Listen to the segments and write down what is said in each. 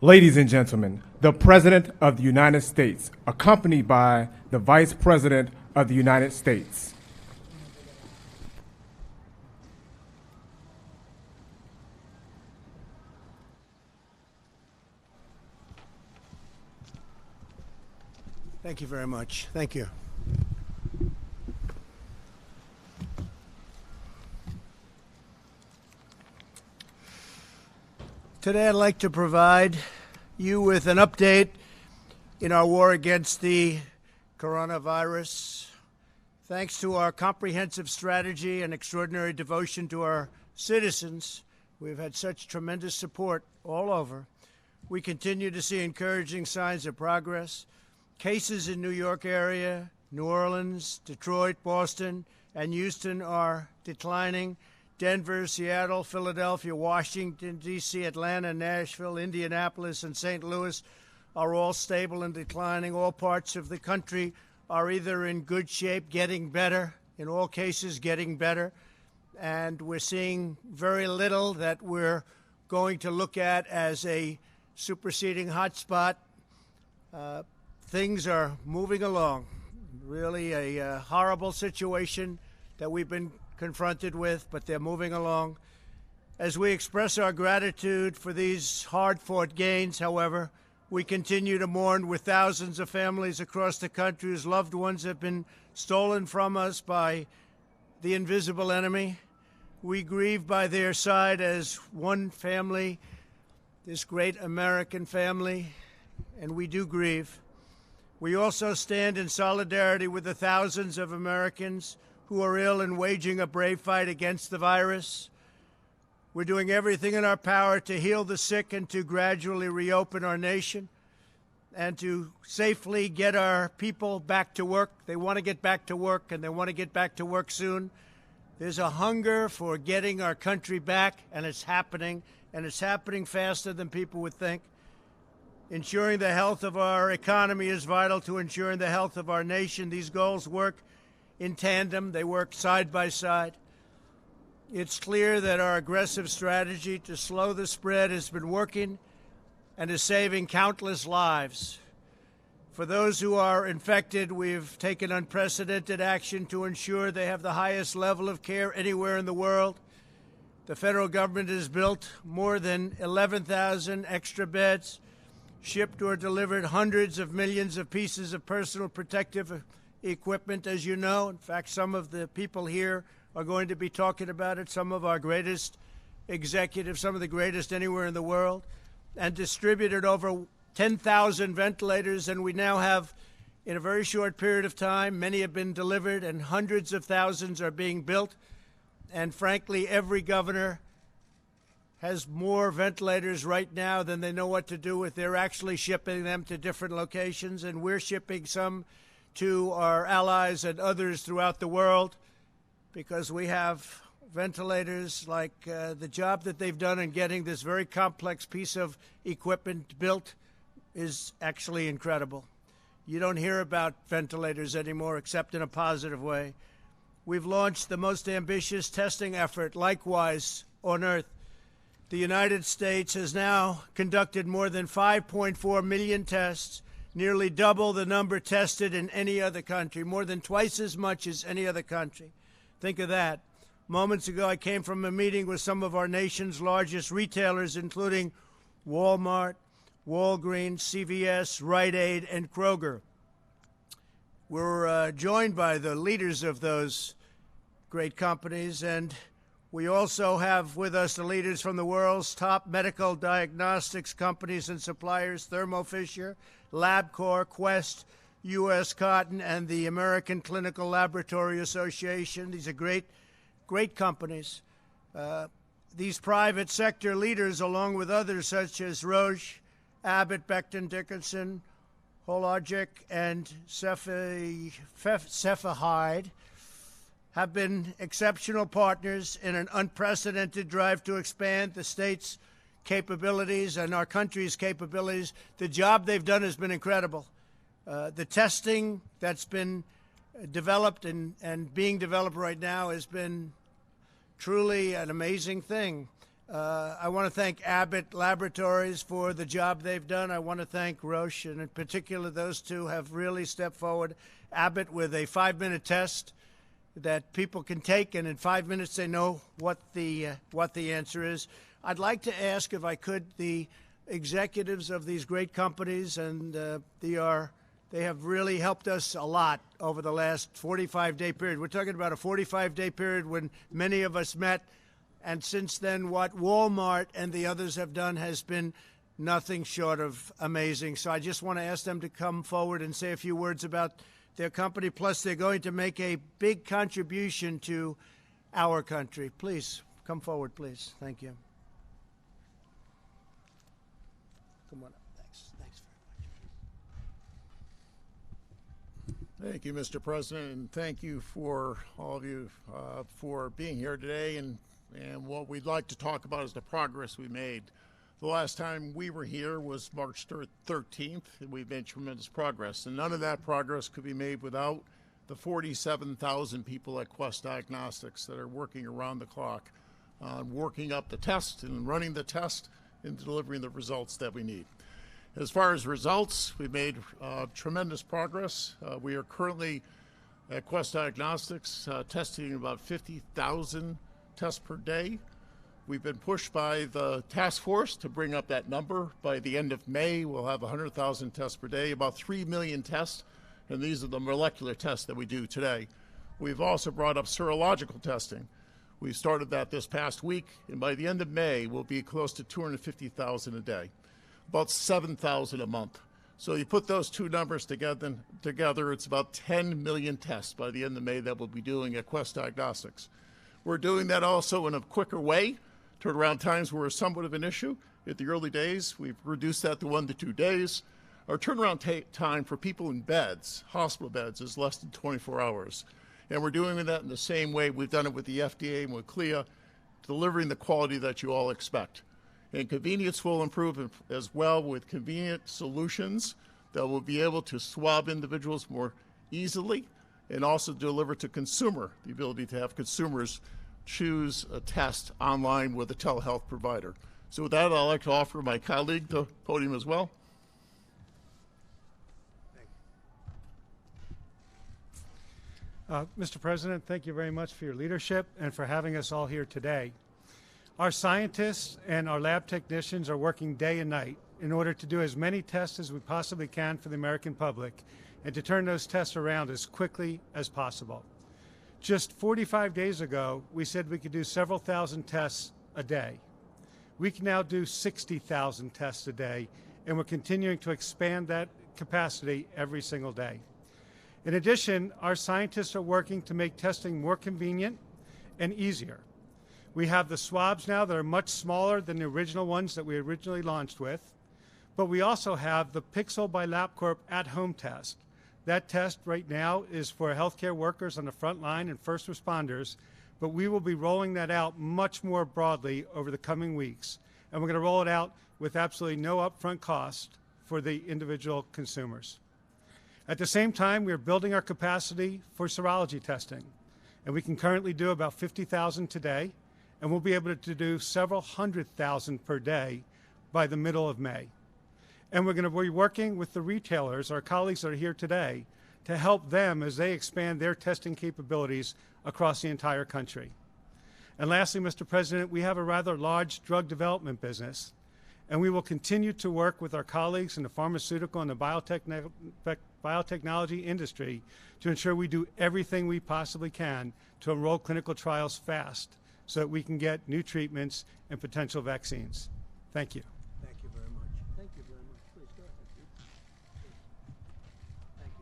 Ladies and gentlemen, the President of the United States, accompanied by the Vice President of the United States. Thank you very much. Thank you. Today I'd like to provide you with an update in our war against the coronavirus. Thanks to our comprehensive strategy and extraordinary devotion to our citizens, we've had such tremendous support all over. We continue to see encouraging signs of progress. Cases in New York area, New Orleans, Detroit, Boston, and Houston are declining. Denver, Seattle, Philadelphia, Washington, D.C., Atlanta, Nashville, Indianapolis, and St. Louis are all stable and declining. All parts of the country are either in good shape, getting better, in all cases getting better, and we're seeing very little that we're going to look at as a superseding hotspot. Things are moving along. Really a horrible situation that we've been confronted with, but they're moving along. As we express our gratitude for these hard-fought gains, however, we continue to mourn with thousands of families across the country whose loved ones have been stolen from us by the invisible enemy. We grieve by their side as one family, this great American family, and we do grieve. We also stand in solidarity with the thousands of Americans who are ill and waging a brave fight against the virus. We're doing everything in our power to heal the sick and to gradually reopen our nation and to safely get our people back to work. They want to get back to work, and they want to get back to work soon. There's a hunger for getting our country back, and it's happening faster than people would think. Ensuring the health of our economy is vital to ensuring the health of our nation. These goals work in tandem. They work side by side. It's clear that our aggressive strategy to slow the spread has been working and is saving countless lives. For those who are infected, we've taken unprecedented action to ensure they have the highest level of care anywhere in the world. The federal government has built more than 11,000 extra beds, shipped or delivered hundreds of millions of pieces of personal protective equipment, as you know. In fact, some of the people here are going to be talking about it, some of our greatest executives, some of the greatest anywhere in the world, and distributed over 10,000 ventilators. And we now have, in a very short period of time, many have been delivered and hundreds of thousands are being built. And frankly, every governor has more ventilators right now than they know what to do with. They're actually shipping them to different locations, and we're shipping some to our allies and others throughout the world because we have ventilators. Like the job that they've done in getting this very complex piece of equipment built is actually incredible. You don't hear about ventilators anymore except in a positive way. We've launched the most ambitious testing effort, likewise, on Earth. The United States has now conducted more than 5.4 million tests, nearly double the number tested in any other country, more than twice as much as any other country. Think of that. Moments ago, I came from a meeting with some of our nation's largest retailers, including Walmart, Walgreens, CVS, Rite Aid, and Kroger. We're joined by the leaders of those great companies, and we also have with us the leaders from the world's top medical diagnostics companies and suppliers, Thermo Fisher, LabCorp, Quest, U.S. Cotton, and the American Clinical Laboratory Association. These are great companies. These private sector leaders, along with others such as Roche, Abbott, Becton Dickinson, Hologic, and Cepheid, have been exceptional partners in an unprecedented drive to expand the state's capabilities and our country's capabilities. The job they've done has been incredible. The testing that's been developed and being developed right now has been truly an amazing thing. I want to thank Abbott Laboratories for the job they've done. I want to thank Roche, and in particular, those two have really stepped forward. Abbott with a 5-minute test that people can take, and in 5 minutes they know what the answer is. I'd like to ask, if I could, the executives of these great companies, and they have really helped us a lot over the last 45-day period. We're talking about a 45-day period when many of us met. And since then, what Walmart and the others have done has been nothing short of amazing. So I just want to ask them to come forward and say a few words about their company. Plus, they're going to make a big contribution to our country. Please, come forward, please. Thank you. Come on up. Thanks. Thanks very much. Thank you, Mr. President, and thank you for all of you for being here today. And what we'd like to talk about is the progress we made. The last time we were here was March 13th, and we've made tremendous progress. And none of that progress could be made without the 47,000 people at Quest Diagnostics that are working around the clock on working up the test and running the test and delivering the results that we need. As far as results, we've made tremendous progress. We are currently at Quest Diagnostics testing about 50,000 tests per day. We've been pushed by the task force to bring up that number. By the end of May, we'll have 100,000 tests per day, about 3 million tests, and these are the molecular tests that we do today. We've also brought up serological testing. We started that this past week, and by the end of May, we'll be close to 250,000 a day, about 7,000 a month. So you put those two numbers together, it's about 10 million tests by the end of May that we'll be doing at Quest Diagnostics. We're doing that also in a quicker way. Turnaround times were somewhat of an issue. At the early days, we've reduced that to 1 to 2 days. Our turnaround time for people in beds, hospital beds, is less than 24 hours. And we're doing that in the same way we've done it with the FDA and with CLIA, delivering the quality that you all expect. And convenience will improve as well with convenient solutions that will be able to swab individuals more easily and also deliver to consumer, the ability to have consumers choose a test online with a telehealth provider. So with that, I'd like to offer my colleague the podium as well. Mr. President, thank you very much for your leadership and for having us all here today. Our scientists and our lab technicians are working day and night in order to do as many tests as we possibly can for the American public and to turn those tests around as quickly as possible. Just 45 days ago, we said we could do several thousand tests a day. We can now do 60,000 tests a day, and we're continuing to expand that capacity every single day. In addition, our scientists are working to make testing more convenient and easier. We have the swabs now that are much smaller than the original ones that we originally launched with, but we also have the Pixel by LabCorp at-home test. That test right now is for healthcare workers on the front line and first responders, but we will be rolling that out much more broadly over the coming weeks. And we're going to roll it out with absolutely no upfront cost for the individual consumers. At the same time, we are building our capacity for serology testing. And we can currently do about 50,000 today, and we'll be able to do several 100,000 per day by the middle of May. And we're going to be working with the retailers, our colleagues that are here today, to help them as they expand their testing capabilities across the entire country. And lastly, Mr. President, we have a rather large drug development business, and we will continue to work with our colleagues in the pharmaceutical and the biotechnology industry to ensure we do everything we possibly can to enroll clinical trials fast so that we can get new treatments and potential vaccines. Thank you. Thank you very much. Thank you very much. Please go ahead. Thank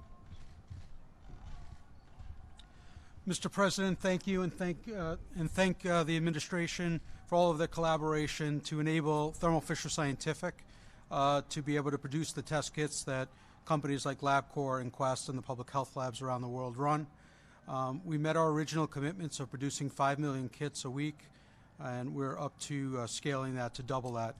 you. Mr. President, thank you, and thank the administration for all of their collaboration to enable Thermo Fisher Scientific to be able to produce the test kits that companies like LabCorp and Quest and the public health labs around the world run. We met our original commitments of producing 5 million kits a week, and we're up to scaling that to double that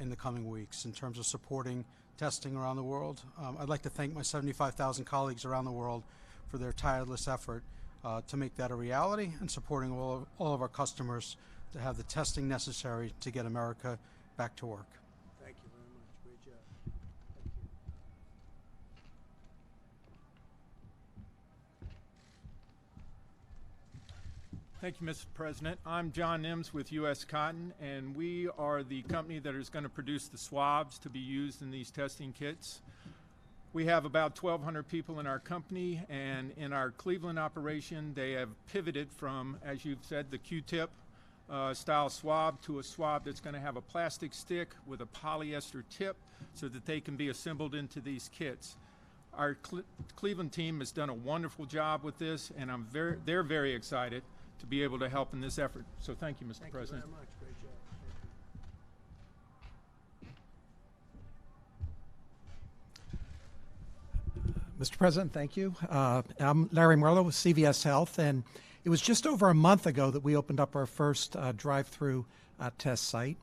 in the coming weeks in terms of supporting testing around the world. I'd like to thank my 75,000 colleagues around the world for their tireless effort to make that a reality and supporting all of our customers to have the testing necessary to get America back to work. Thank you very much. Great job. Thank you. Thank you, Mr. President. I'm John Nims with U.S. Cotton, and we are the company that is going to produce the swabs to be used in these testing kits. We have about 1,200 people in our company, and in our Cleveland operation, they have pivoted from, as you've said, the Q-tip style swab to a swab that's going to have a plastic stick with a polyester tip so that they can be assembled into these kits. Our Cleveland team has done a wonderful job with this, and they're very excited to be able to help in this effort. So thank you, Mr. President. Thank you very much. Great job. Mr. President, thank you. I'm Larry Merlo with CVS Health, and it was just over a month ago that we opened up our first drive-through test site.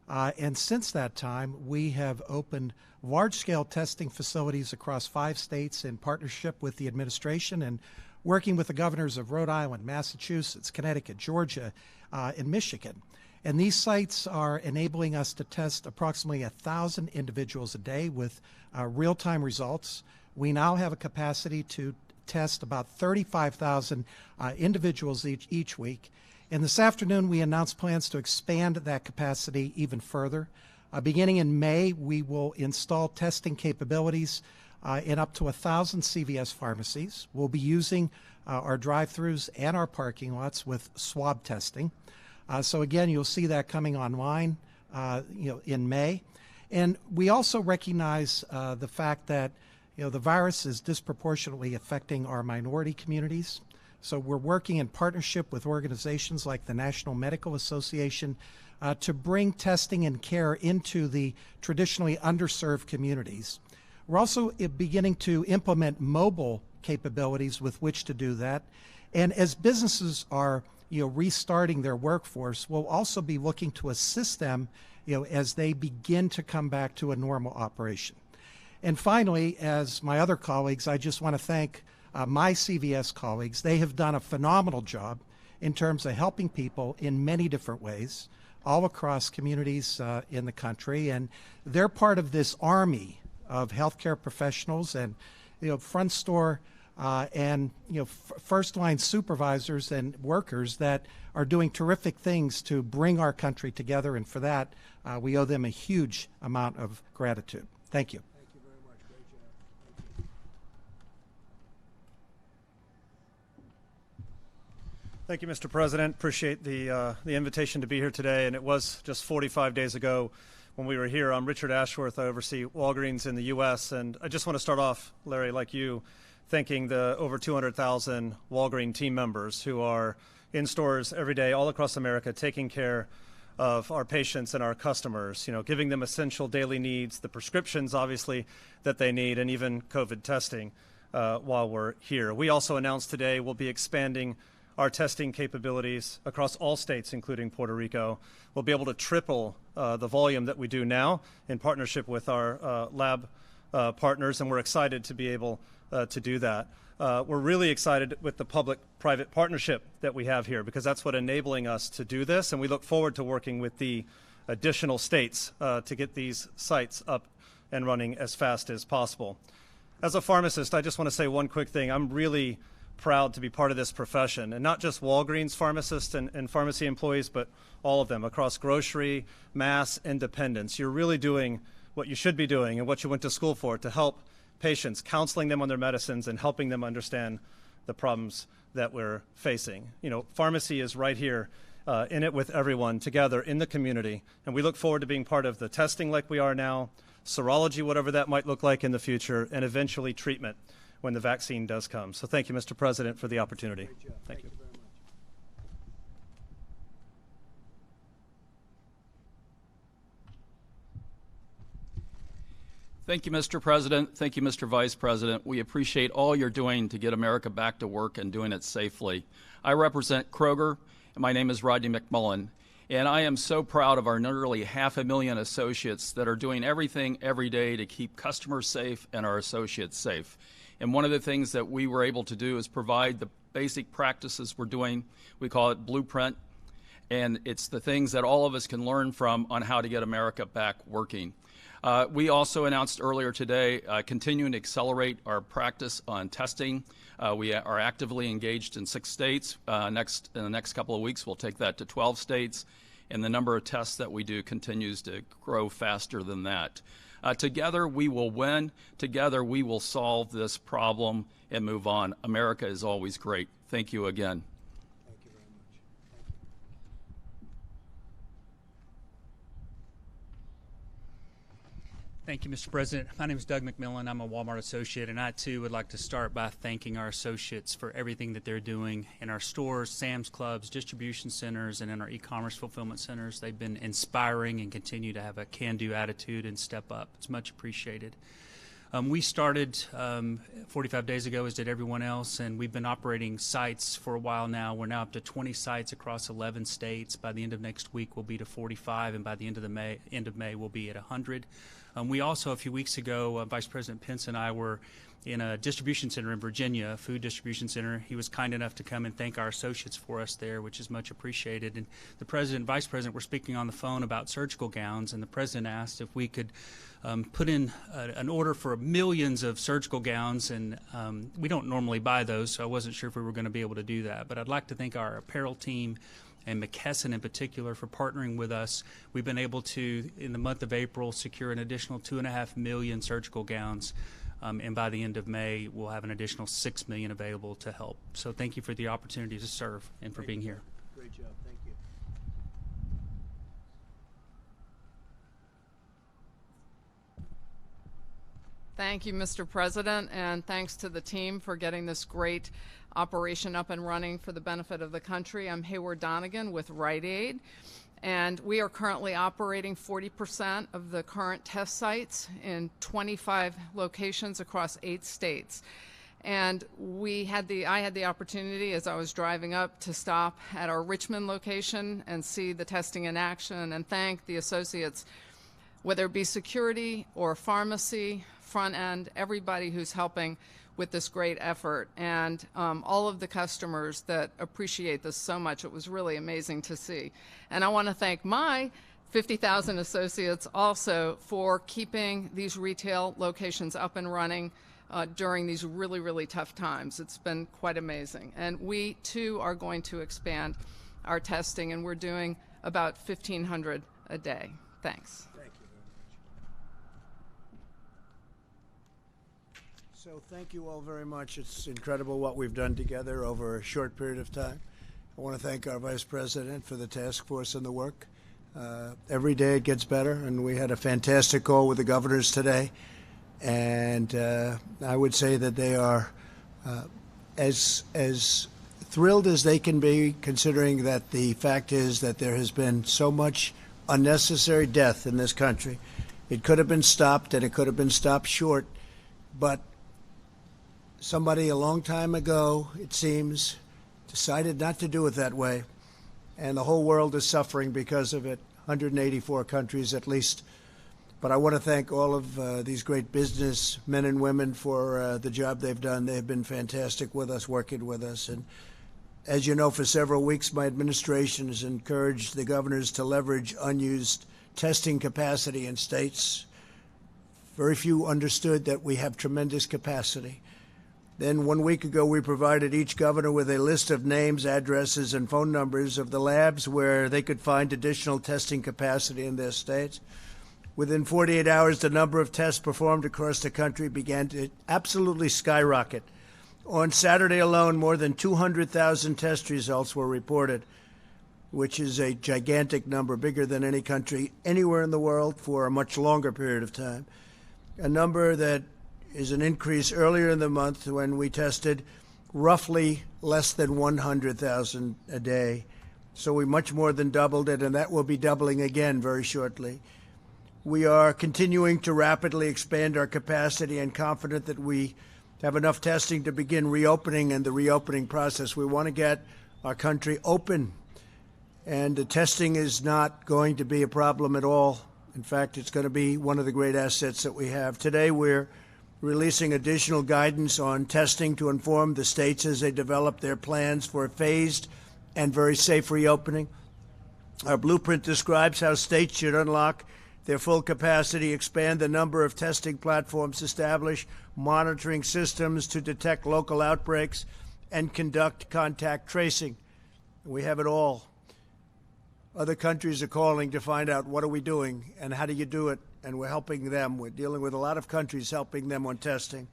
And since that time, we have opened large-scale testing facilities across 5 states in partnership with the administration and working with the governors of Rhode Island, Massachusetts, Connecticut, Georgia, and Michigan. And these sites are enabling us to test approximately 1,000 individuals a day with real-time results. We now have a capacity to test about 35,000 individuals each week. And this afternoon, we announced plans to expand that capacity even further. Beginning in May, we will install testing capabilities in up to 1,000 CVS pharmacies. We'll be using our drive-thrus and our parking lots with swab testing. So again, you'll see that coming online in May. And we also recognize the fact that the virus is disproportionately affecting our minority communities. So we're working in partnership with organizations like the National Medical Association to bring testing and care into the traditionally underserved communities. We're also beginning to implement mobile capabilities with which to do that. And as businesses are restarting their workforce, we'll also be looking to assist them as they begin to come back to a normal operation. And finally, as my other colleagues, I just want to thank my CVS colleagues. They have done a phenomenal job in terms of helping people in many different ways all across communities in the country. And they're part of this army of healthcare professionals and front store and first line supervisors and workers that are doing terrific things to bring our country together. And for that, we owe them a huge amount of gratitude. Thank you. Thank you very much. Great job. Thank you. Thank you, Mr. President. Appreciate the invitation to be here today. And it was just 45 days ago when we were here. I'm Richard Ashworth. I oversee Walgreens in the U.S. And I just want to start off, Larry, like you, thanking the over 200,000 Walgreens team members who are in stores every day all across America taking care of our patients and our customers, giving them essential daily needs, the prescriptions, obviously, that they need, and even COVID testing while we're here. We also announced today we'll be expanding our testing capabilities across all states, including Puerto Rico. We'll be able to triple the volume that we do now in partnership with our lab partners, and we're excited to be able to do that. We're really excited with the public-private partnership that we have here because that's what's enabling us to do this, and we look forward to working with the additional states to get these sites up and running as fast as possible. As a pharmacist, I just want to say one quick thing. I'm really proud to be part of this profession, and not just Walgreens pharmacists and pharmacy employees, but all of them across grocery, mass, independents. You're really doing what you should be doing and what you went to school for, to help patients, counseling them on their medicines and helping them understand the problems that we're facing. Pharmacy is right here in it with everyone together in the community, and we look forward to being part of the testing like we are now, serology, whatever that might look like in the future, and eventually treatment when the vaccine does come. So thank you, Mr. President, for the opportunity. Great job. Thank you. Very much. Thank you, Mr. President. Thank you, Mr. Vice President. We appreciate all you're doing to get America back to work and doing it safely. I represent Kroger, and my name is Rodney McMullen. And I am so proud of our nearly 500,000 associates that are doing everything every day to keep customers safe and our associates safe. And one of the things that we were able to do is provide the basic practices we're doing. We call it Blueprint. and it's the things that all of us can learn from on how to get America back working. We also announced earlier today continuing to accelerate our practice on testing. We are actively engaged in 6 states. In the next couple of weeks, we'll take that to 12 states, and the number of tests that we do continues to grow faster than that. Together, we will win. Together, we will solve this problem and move on. America is always great. Thank you again. Thank you very much. Thank you, Mr. President. My name is Doug McMillan. I'm a Walmart associate, and I, too, would like to start by thanking our associates for everything that they're doing in our stores, Sam's Clubs, distribution centers, and in our e-commerce fulfillment centers. They've been inspiring and continue to have a can-do attitude and step up. It's much appreciated. We started 45 days ago, as did everyone else, and we've been operating sites for a while now. We're now up to 20 sites across 11 states. By the end of next week, we'll be to 45, and by the end of May, we'll be at 100. We also, a few weeks ago, Vice President Pence and I were in a distribution center in Virginia, a food distribution center. He was kind enough to come and thank our associates for us there, which is much appreciated. And the President and Vice President were speaking on the phone about surgical gowns, and the President asked if we could put in an order for millions of surgical gowns, and we don't normally buy those, so I wasn't sure if we were going to be able to do that. But I'd like to thank our apparel team and McKesson in particular for partnering with us. We've been able to, in the month of April, secure an additional 2.5 million surgical gowns, and by the end of May, we'll have an additional 6 million available to help. So thank you for the opportunity to serve and for being here. Great job. Thank you. Thank you, Mr. President, and thanks to the team for getting this great operation up and running for the benefit of the country. I'm Hayward Donegan with Rite Aid, and we are currently operating 40% of the current test sites in 25 locations across 8 states. And I had the opportunity, as I was driving up, to stop at our Richmond location and see the testing in action and thank the associates, whether it be security or pharmacy, front end, everybody who's helping with this great effort, and all of the customers that appreciate this so much. It was really amazing to see. And I want to thank my 50,000 associates also for keeping these retail locations up and running during these really, really tough times. It's been quite amazing. And we, too, are going to expand our testing, and we're doing about 1,500 a day. Thanks. So thank you all very much. It's incredible what we've done together over a short period of time. I want to thank our Vice President for the task force and the work. Every day it gets better, and we had a fantastic call with the governors today. And I would say that they are as thrilled as they can be, considering that the fact is that there has been so much unnecessary death in this country. It could have been stopped, and it could have been stopped short, but somebody a long time ago, it seems, decided not to do it that way, and the whole world is suffering because of it, 184 countries at least. But I want to thank all of these great business men and women for the job they've done. They've been fantastic with us, working with us. And as you know, for several weeks, my administration has encouraged the governors to leverage unused testing capacity in states. Very few understood that we have tremendous capacity. Then 1 week ago, we provided each governor with a list of names, addresses, and phone numbers of the labs where they could find additional testing capacity in their states. Within 48 hours, the number of tests performed across the country began to absolutely skyrocket. On Saturday alone, more than 200,000 test results were reported, which is a gigantic number, bigger than any country anywhere in the world for a much longer period of time. A number that is an increase earlier in the month when we tested roughly less than 100,000 a day. So we much more than doubled it, and that will be doubling again very shortly. We are continuing to rapidly expand our capacity and confident that we have enough testing to begin reopening and the reopening process. We want to get our country open, and the testing is not going to be a problem at all. In fact, it's going to be one of the great assets that we have. Today, we're releasing additional guidance on testing to inform the states as they develop their plans for a phased and very safe reopening. Our blueprint describes how states should unlock their full capacity, expand the number of testing platforms, establish monitoring systems to detect local outbreaks, and conduct contact tracing. We have it all. Other countries are calling to find out what are we doing and how do you do it, and we're helping them. We're dealing with a lot of countries, helping them on testing,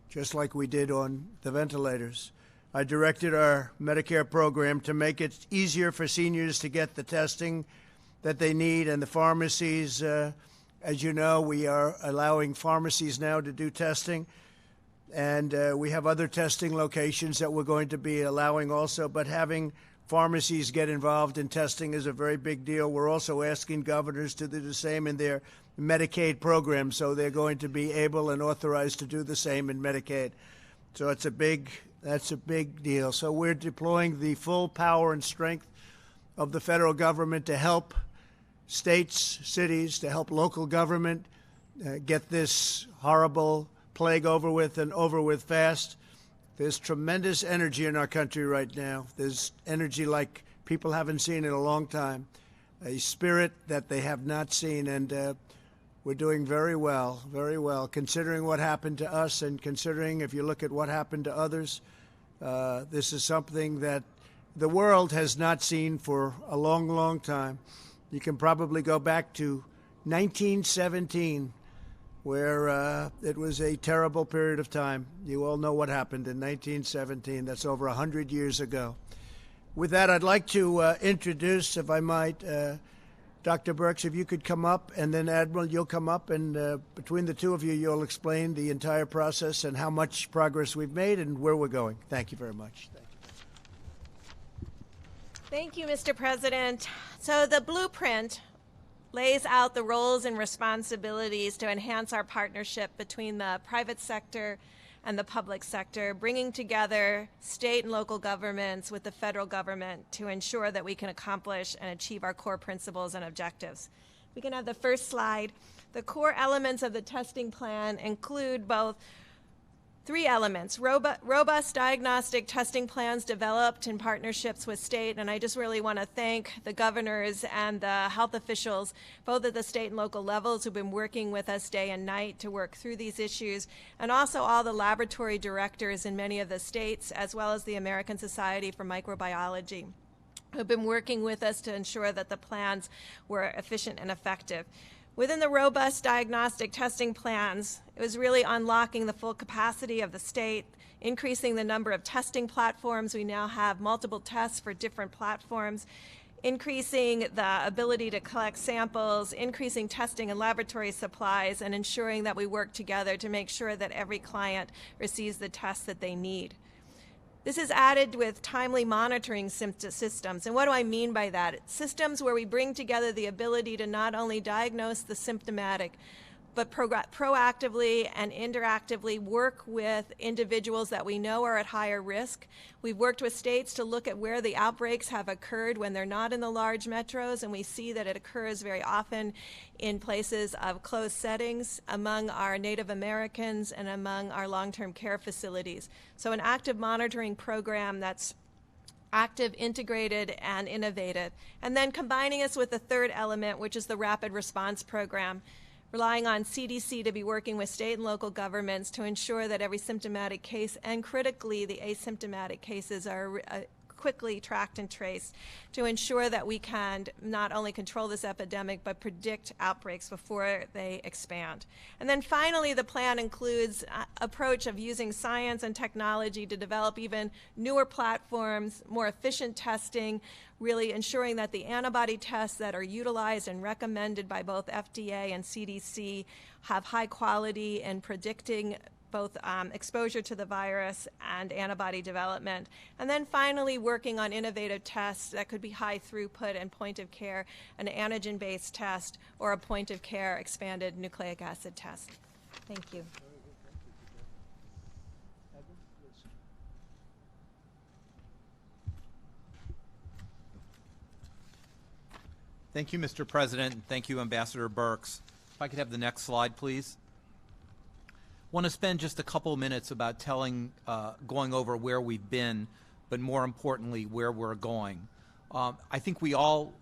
just like we did on the ventilators. I directed our Medicare program to make it easier for seniors to get the testing that they need, and the pharmacies, as you know, we are allowing pharmacies now to do testing, and we have other testing locations that we're going to be allowing also, but having pharmacies get involved in testing is a very big deal. We're also asking governors to do the same in their Medicaid program, so they're going to be able and authorized to do the same in Medicaid. So that's a big deal. So we're deploying the full power and strength of the federal government to help states, cities, to help local government get this horrible plague over with, and over with fast. There's tremendous energy in our country right now. There's energy like people haven't seen in a long time, a spirit that they have not seen, and we're doing very well, considering what happened to us, and considering if you look at what happened to others. This is something that the world has not seen for a long, long time. You can probably go back to 1917, where it was a terrible period of time. You all know what happened in 1917. That's over 100 years ago. With that, I'd like to introduce, if I might, Dr. Birx, if you could come up, and then Admiral, you'll come up, and between the two of you, you'll explain the entire process and how much progress we've made and where we're going. Thank you very much. Thank you, Mr. President. So the blueprint lays out the roles and responsibilities to enhance our partnership between the private sector and the public sector, bringing together state and local governments with the federal government to ensure that we can accomplish and achieve our core principles and objectives. We can have the first slide. The core elements of the testing plan include both three elements: robust diagnostic testing plans developed in partnerships with state, and I just really want to thank the governors and the health officials, both at the state and local levels, who've been working with us day and night to work through these issues, and also all the laboratory directors in many of the states, as well as the American Society for Microbiology, who've been working with us to ensure that the plans were efficient and effective. Within the robust diagnostic testing plans, it was really unlocking the full capacity of the state, increasing the number of testing platforms. We now have multiple tests for different platforms, increasing the ability to collect samples, increasing testing and laboratory supplies, and ensuring that we work together to make sure that every client receives the tests that they need. This is added with timely monitoring systems. And what do I mean by that? It's systems where we bring together the ability to not only diagnose the symptomatic, but proactively and interactively work with individuals that we know are at higher risk. We've worked with states to look at where the outbreaks have occurred when they're not in the large metros, and we see that it occurs very often in places of closed settings among our Native Americans and among our long-term care facilities. So an active monitoring program that's active, integrated, and innovative. And then combining us with the third element, which is the rapid response program, relying on CDC to be working with state and local governments to ensure that every symptomatic case, and critically the asymptomatic cases, are quickly tracked and traced to ensure that we can not only control this epidemic but predict outbreaks before they expand. And then finally, the plan includes an approach of using science and technology to develop even newer platforms, more efficient testing, really ensuring that the antibody tests that are utilized and recommended by both FDA and CDC have high quality in predicting both exposure to the virus and antibody development. And then finally, working on innovative tests that could be high throughput and point of care, an antigen-based test, or a point of care expanded nucleic acid test. Thank you. Thank you, Mr. President, and thank you, Ambassador Birx. If I could have the next slide, please. I want to spend just a couple minutes about going over where we've been, but more importantly, where we're going. I think we all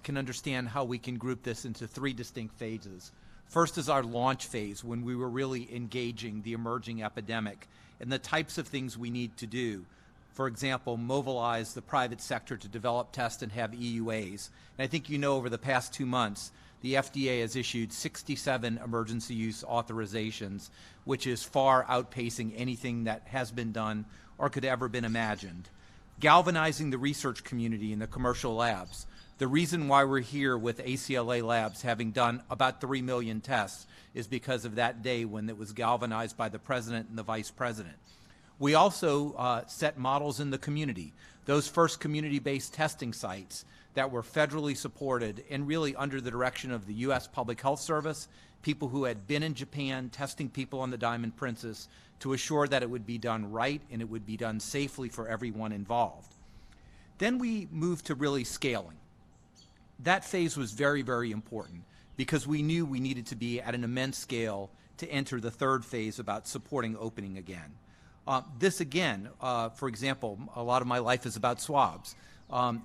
can understand how we can group this into three distinct phases. First is our launch phase, when we were really engaging the emerging epidemic and the types of things we need to do. For example, mobilize the private sector to develop, test, and have EUAs. And I think you know over the past 2 months, the FDA has issued 67 emergency use authorizations, which is far outpacing anything that has been done or could ever been imagined. Galvanizing the research community in the commercial labs. The reason why we're here with ACLA Labs having done about 3 million tests is because of that day when it was galvanized by the President and the Vice President. We also set models in the community. Those first community-based testing sites that were federally supported and really under the direction of the U.S. Public Health Service, people who had been in Japan testing people on the Diamond Princess to assure that it would be done right and it would be done safely for everyone involved. Then we moved to really scaling. That phase was very, very important because we knew we needed to be at an immense scale to enter the third phase about supporting opening again. This again, for example, a lot of my life is about swabs.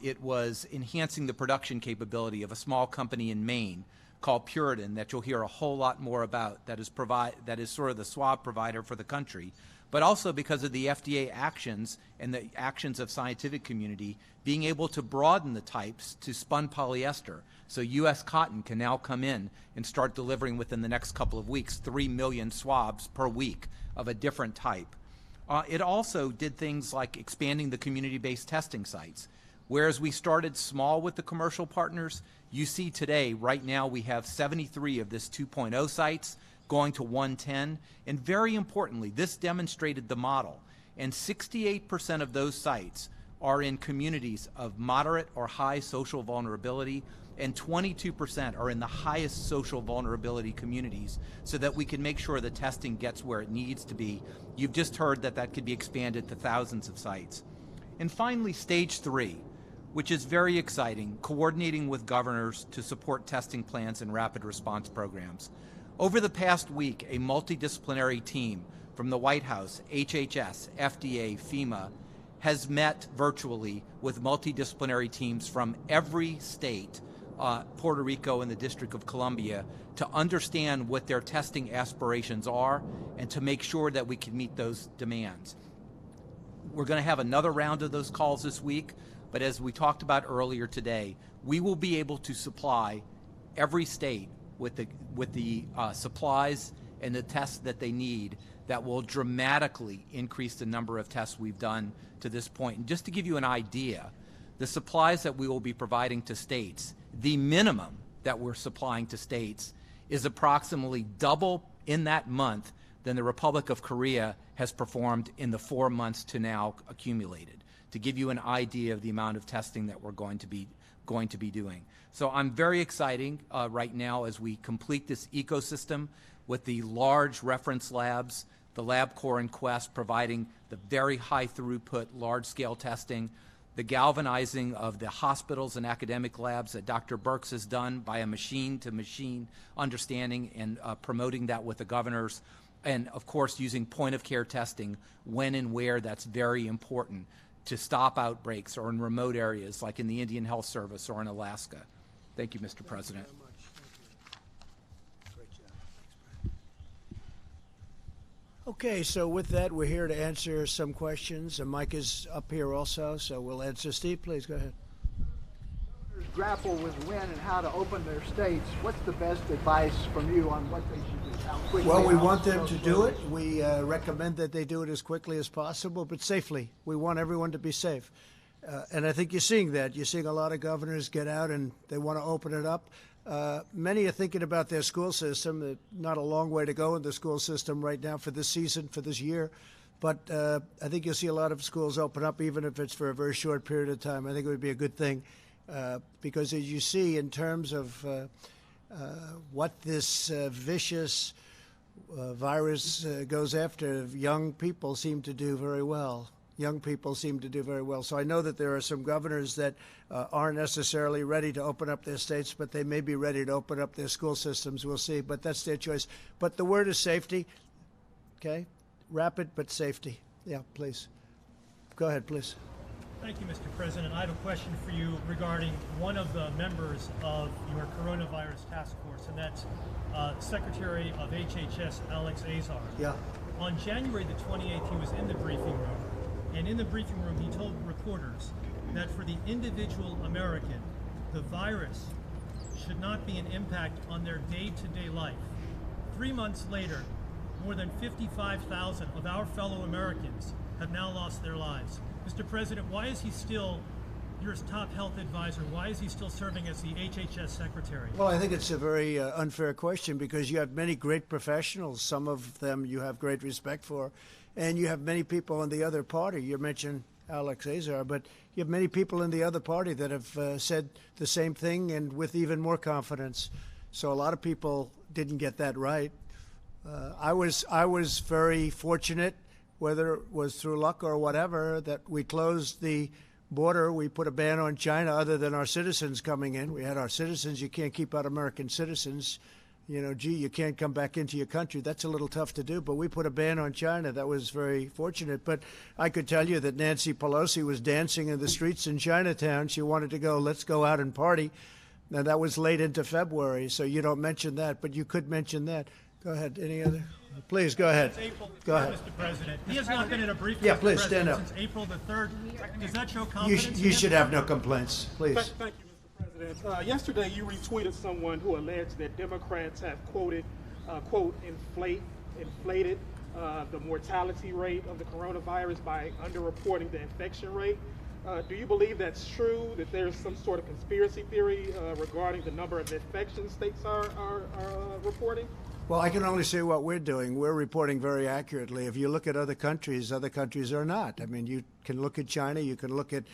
It was enhancing the production capability of a small company in Maine called Puritan that you'll hear a whole lot more about, that is sort of the swab provider for the country, but also because of the FDA actions and the actions of scientific community being able to broaden the types to spun polyester. So U.S. Cotton can now come in and start delivering within the next couple of weeks 3 million swabs per week of a different type. It also did things like expanding the community-based testing sites. Whereas we started small with the commercial partners, you see today, right now, we have 73 of this 2.0 sites going to 110. And very importantly, this demonstrated the model. And 68% of those sites are in communities of moderate or high social vulnerability, and 22% are in the highest social vulnerability communities, so that we can make sure the testing gets where it needs to be. You've just heard that that could be expanded to thousands of sites. And finally, stage 3, which is very exciting, coordinating with governors to support testing plans and rapid response programs. Over the past week, a multidisciplinary team from the White House, HHS, FDA, FEMA, has met virtually with multidisciplinary teams from every state, Puerto Rico and the District of Columbia, to understand what their testing aspirations are and to make sure that we can meet those demands. We're going to have another round of those calls this week, but as we talked about earlier today, we will be able to supply every state with the supplies and the tests that they need that will dramatically increase the number of tests we've done to this point. And just to give you an idea, the supplies that we will be providing to states, the minimum that we're supplying to states is approximately double in that month than the Republic of Korea has performed in the 4 months to now accumulated, to give you an idea of the amount of testing that we're going to be doing. So I'm very excited right now as we complete this ecosystem with the large reference labs, the LabCorp and Quest providing the very high throughput, large-scale testing, the galvanizing of the hospitals and academic labs that Dr. Birx has done by a machine-to-machine understanding and promoting that with the governors, and of course using point-of-care testing when and where that's very important to stop outbreaks or in remote areas like in the Indian Health Service or in Alaska. Thank you, Mr. President. Okay, so with that, we're here to answer some questions. And Mike is up here also, so we'll answer. Steve, please go ahead. Grapple with when and how to open their states. What's the best advice from you on what they should do? How quickly? Well, we want them to do it. We recommend that they do it as quickly as possible, but safely. We want everyone to be safe. And I think you're seeing that. You're seeing a lot of governors get out and they want to open it up. Many are thinking about their school system. Not a long way to go in the school system right now for this season, for this year. But I think you'll see a lot of schools open up, even if it's for a very short period of time. I think it would be a good thing because as you see in terms of what this vicious virus goes after, young people seem to do very well. Young people seem to do very well. So I know that there are some governors that aren't necessarily ready to open up their states, but they may be ready to open up their school systems. We'll see, but that's their choice. But the word is safety, okay? Rapid, but safety. Yeah, please. Go ahead, please. Thank you, Mr. President. I have a question for you regarding one of the members of your coronavirus task force, and that's Secretary of HHS Alex Azar. Yeah. On January the 28th, he was in the briefing room, and in the briefing room, he told reporters that for the individual American, the virus should not be an impact on their day-to-day life. 3 months later, more than 55,000 of our fellow Americans have now lost their lives. Mr. President, why is he still your top health advisor? Why is he still serving as the HHS secretary? Well, I think it's a very unfair question because you have many great professionals. Some of them you have great respect for, and you have many people in the other party. You mentioned Alex Azar, but you have many people in the other party that have said the same thing and with even more confidence. So a lot of people didn't get that right. I was very fortunate, whether it was through luck or whatever, that we closed the border. We put a ban on China other than our citizens coming in. We had our citizens. You can't keep out American citizens. You know, gee, you can't come back into your country. That's a little tough to do, but we put a ban on China. That was very fortunate. But I could tell you that Nancy Pelosi was dancing in the streets in Chinatown. She wanted to go, let's go out and party. Now, that was late into February, so you don't mention that, but you could mention that. Go ahead. Any other? Please, go ahead. Go ahead. Mr. President, he has not been in a briefing Yeah, please, stand up. since April the 3rd. Does that show confidence? You should have no complaints, please. Thank you, Mr. President. Yesterday, you retweeted someone who alleged that Democrats have quoted, quote, inflated the mortality rate of the coronavirus by underreporting the infection rate. Do you believe that's true, that there's some sort of conspiracy theory regarding the number of infections states are reporting? Well, I can only say what we're doing. We're reporting very accurately. If you look at other countries are not. I mean, you can look at China, you can look at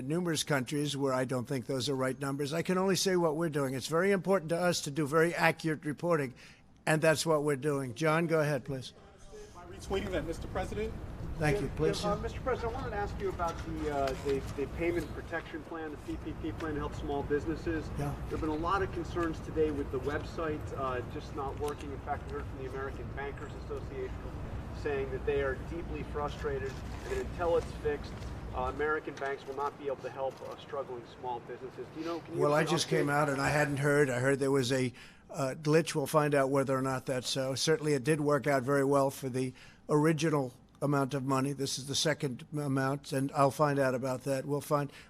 numerous countries where I don't think those are right numbers. I can only say what we're doing. It's very important to us to do very accurate reporting, and that's what we're doing. John, go ahead, please. By retweeting that, Mr. President. Thank you. Please. Mr. President, I wanted to ask you about the payment protection plan, the CPP plan to help small businesses. Yeah. There have been a lot of concerns today with the website just not working. In fact, we heard from the American Bankers Association saying that they are deeply frustrated and that until it's fixed, American banks will not be able to help struggling small businesses. Do you know? Well, I just came out and I hadn't heard. I heard there was a glitch. We'll find out whether or not that's so. Certainly, it did work out very well for the original amount of money. This is the second amount, and I'll find out about that.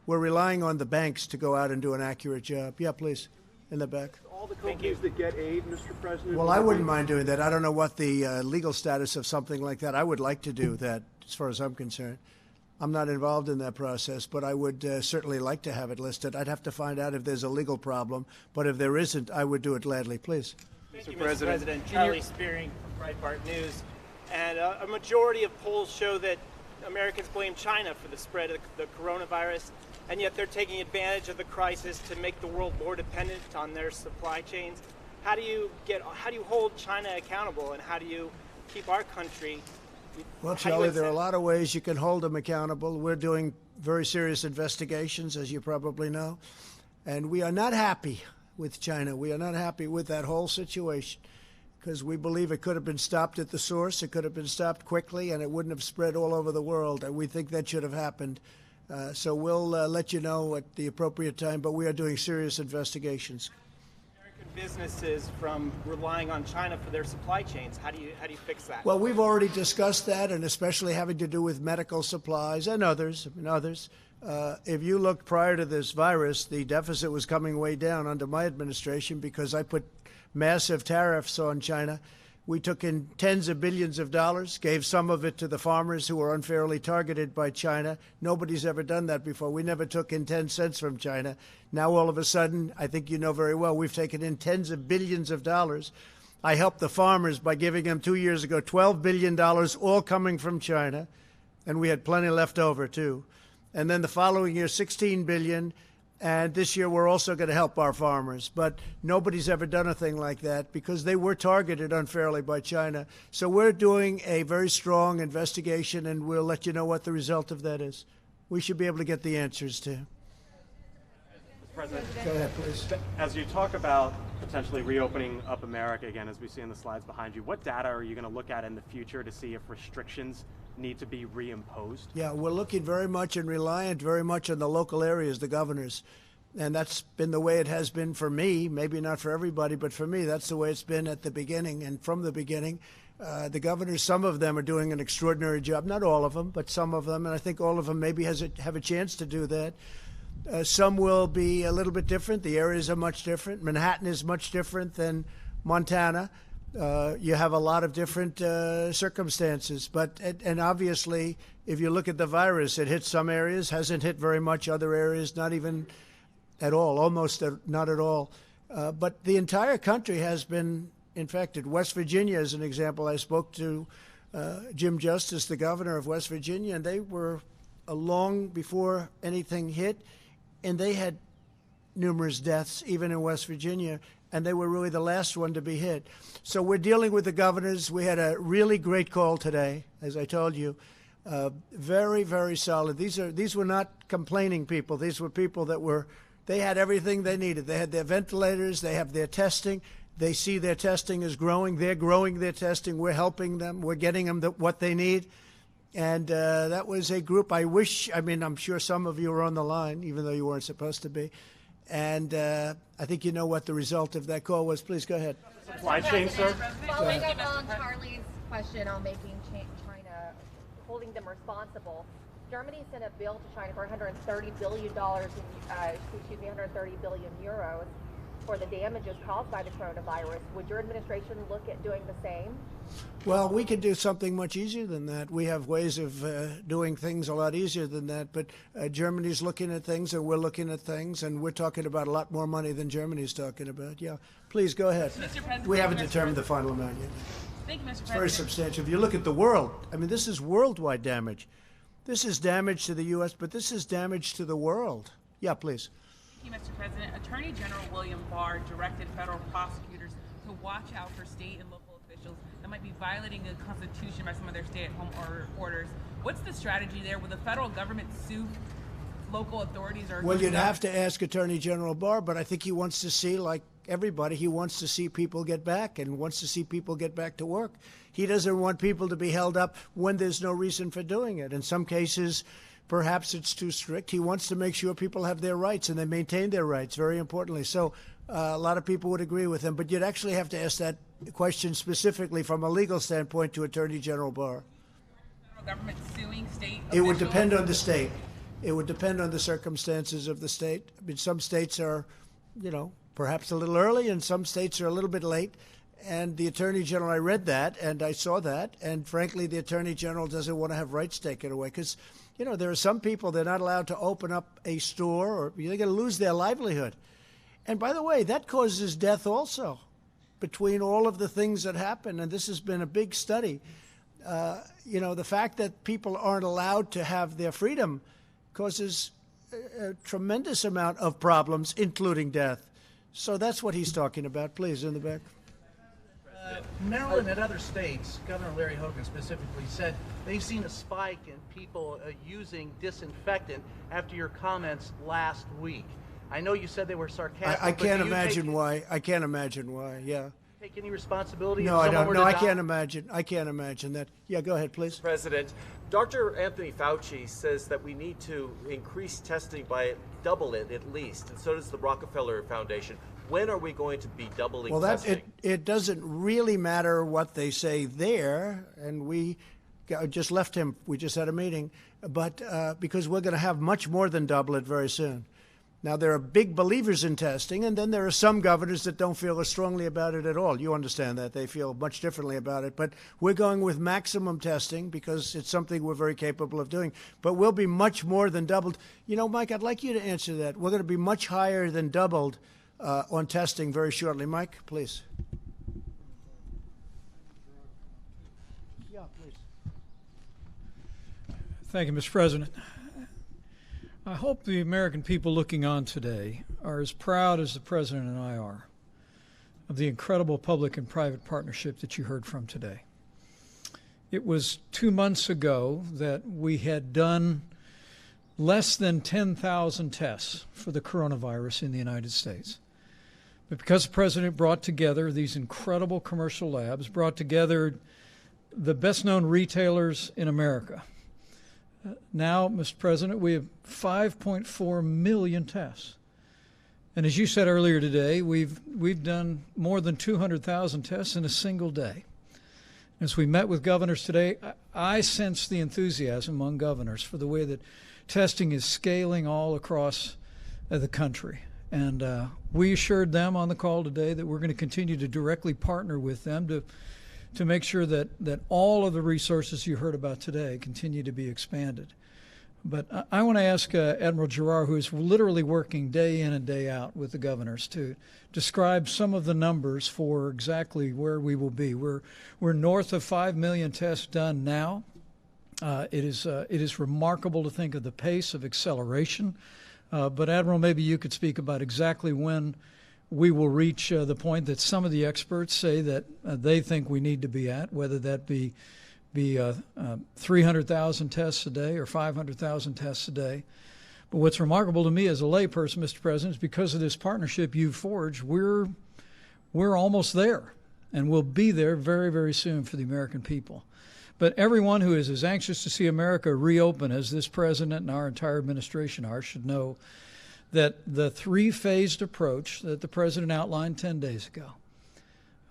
We're relying on the banks to go out and do an accurate job. Yeah, please, in the back. All the companies that get aid, Mr. President. Well, I wouldn't mind doing that. I don't know what the legal status of something like that. I would like to do that, as far as I'm concerned. I'm not involved in that process, but I would certainly like to have it listed. I'd have to find out if there's a legal problem, but if there isn't, I would do it gladly. Please. Mr. President. Charlie Spearing, Breitbart News. And a majority of polls show that Americans blame China for the spread of the coronavirus, and yet they're taking advantage of the crisis to make the world more dependent on their supply chains. How do you hold China accountable, and how do you keep our country? Well, Charlie, there are a lot of ways you can hold them accountable. We're doing very serious investigations, as you probably know, and we are not happy with China. We are not happy with that whole situation, because we believe it could have been stopped at the source. It could have been stopped quickly, and it wouldn't have spread all over the world. And we think that should have happened. So we'll let you know at the appropriate time, but we are doing serious investigations. American businesses from relying on China for their supply chains. How do you fix that? Well, we've already discussed that, and especially having to do with medical supplies and others. If you looked prior to this virus, the deficit was coming way down under my administration because I put massive tariffs on China. We took in tens of billions of dollars, gave some of it to the farmers who were unfairly targeted by China. Nobody's ever done that before. We never took in 10 cents from China. Now, all of a sudden, I think you know very well, we've taken in tens of billions of dollars. I helped the farmers by giving them 2 years ago $12 billion, all coming from China, and we had plenty left over, too. And then the following year, $16 billion. And this year, we're also going to help our farmers. But nobody's ever done a thing like that because they were targeted unfairly by China. So we're doing a very strong investigation, and we'll let you know what the result of that is. We should be able to get the answers to. Mr. President, go ahead, please. As you talk about potentially reopening up America again, as we see in the slides behind you, what data are you going to look at in the future to see if restrictions need to be reimposed? Yeah, we're looking very much and reliant very much on the local areas, the governors. And that's been the way it has been for me, maybe not for everybody, but for me, that's the way it's been at the beginning and from the beginning. The governors, some of them are doing an extraordinary job, not all of them, but some of them, and I think all of them maybe have a chance to do that. Some will be a little bit different. The areas are much different. Manhattan is much different than Montana. You have a lot of different circumstances. And obviously, if you look at the virus, it hit some areas, hasn't hit very much other areas, not even at all, almost not at all. But the entire country has been infected. West Virginia is an example. I spoke to Jim Justice, the governor of West Virginia, and they were long before anything hit, and they had numerous deaths, even in West Virginia, and they were really the last one to be hit. So we're dealing with the governors. We had a really great call today, as I told you. Very, very solid. These were not complaining people. These were people that they had everything they needed. They had their ventilators. They have their testing. They see their testing is growing. They're growing their testing. We're helping them. We're getting them what they need. And that was a group I'm sure some of you were on the line, even though you weren't supposed to be. And I think you know what the result of that call was. Please go ahead. Supply chain, sir. Following up on Charlie's question on making China, holding them responsible, Germany sent a bill to China for $130 billion, 130 billion euros for the damages caused by the coronavirus. Would your administration look at doing the same? Well, we could do something much easier than that. We have ways of doing things a lot easier than that. But Germany's looking at things, and we're looking at things, and we're talking about a lot more money than Germany's talking about. Yeah, please go ahead. We haven't determined the final amount yet. Thank you, Mr. President. It's very substantial. If you look at the world, this is worldwide damage. This is damage to the U.S., but this is damage to the world. Yeah, please. Thank you, Mr. President. Attorney General William Barr directed federal prosecutors to watch out for state and local officials that might be violating the Constitution by some of their stay-at-home orders. What's the strategy there? Will the federal government sue local authorities? Well, you'd have to ask Attorney General Barr, but I think he wants to see, like everybody, he wants to see people get back and wants to see people get back to work. He doesn't want people to be held up when there's no reason for doing it. In some cases, perhaps it's too strict. He wants to make sure people have their rights and they maintain their rights, very importantly. So a lot of people would agree with him. But you'd actually have to ask that question specifically from a legal standpoint to Attorney General Barr. Federal government suing state It would depend on the state. It would depend on the circumstances of the state. I mean, some states are, perhaps a little early, and some states are a little bit late. And the Attorney General, I read that, and I saw that. And frankly, the Attorney General doesn't want to have rights taken away because, there are some people, they're not allowed to open up a store or they're going to lose their livelihood. And by the way, that causes death also between all of the things that happen. And this has been a big study. The fact that people aren't allowed to have their freedom causes a tremendous amount of problems, including death. So that's what he's talking about. Please, in the back. Maryland and other states, Governor Larry Hogan specifically said they've seen a spike in people using disinfectant after your comments last week. I know you said they were sarcastic. I can't imagine why. I can't imagine why. Yeah. Take any responsibility? No, I don't. No, I can't imagine. I can't imagine that. Yeah, go ahead, please. President, Dr. Anthony Fauci says that we need to increase testing by double it at least, and so does the Rockefeller Foundation. When are we going to be doubling testing? It doesn't really matter what they say there, and we just left him. We just had a meeting, but because we're going to have much more than double it very soon. Now, there are big believers in testing, and then there are some governors that don't feel as strongly about it at all. You understand that. They feel much differently about it. But we're going with maximum testing because it's something we're very capable of doing. But we'll be much more than doubled. Mike, I'd like you to answer that. We're going to be much higher than doubled on testing very shortly. Mike, please. Yeah, please. Thank you, Mr. President. I hope the American people looking on today are as proud as the President and I are of the incredible public and private partnership that you heard from today. It was 2 months ago that we had done less than 10,000 tests for the coronavirus in the United States. But because the President brought together these incredible commercial labs, brought together the best-known retailers in America. Now, Mr. President, we have 5.4 million tests. And as you said earlier today, we've done more than 200,000 tests in a single day. As we met with governors today, I sense the enthusiasm among governors for the way that testing is scaling all across the country. And we assured them on the call today that we're going to continue to directly partner with them to make sure that all of the resources you heard about today continue to be expanded. But I want to ask Admiral Giroir, who is literally working day in and day out with the governors, to describe some of the numbers for exactly where we will be. We're north of 5 million tests done now. It is remarkable to think of the pace of acceleration. But Admiral, maybe you could speak about exactly when we will reach the point that some of the experts say that they think we need to be at, whether that be 300,000 tests a day or 500,000 tests a day. But what's remarkable to me as a layperson, Mr. President, is because of this partnership you've forged, we're almost there, and we'll be there very, very soon for the American people. But everyone who is as anxious to see America reopen as this president and our entire administration are should know that the three-phased approach that the president outlined 10 days ago,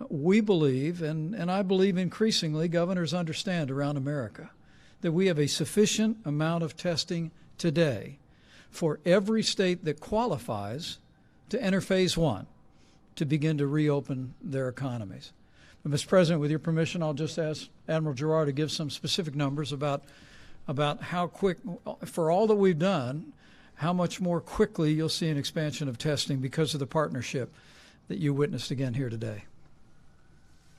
we believe, and I believe increasingly governors understand around America, that we have a sufficient amount of testing today for every state that qualifies to enter phase one to begin to reopen their economies. But, Mr. President, with your permission, I'll just ask Admiral Giroir to give some specific numbers about how quick, for all that we've done, how much more quickly you'll see an expansion of testing because of the partnership that you witnessed again here today.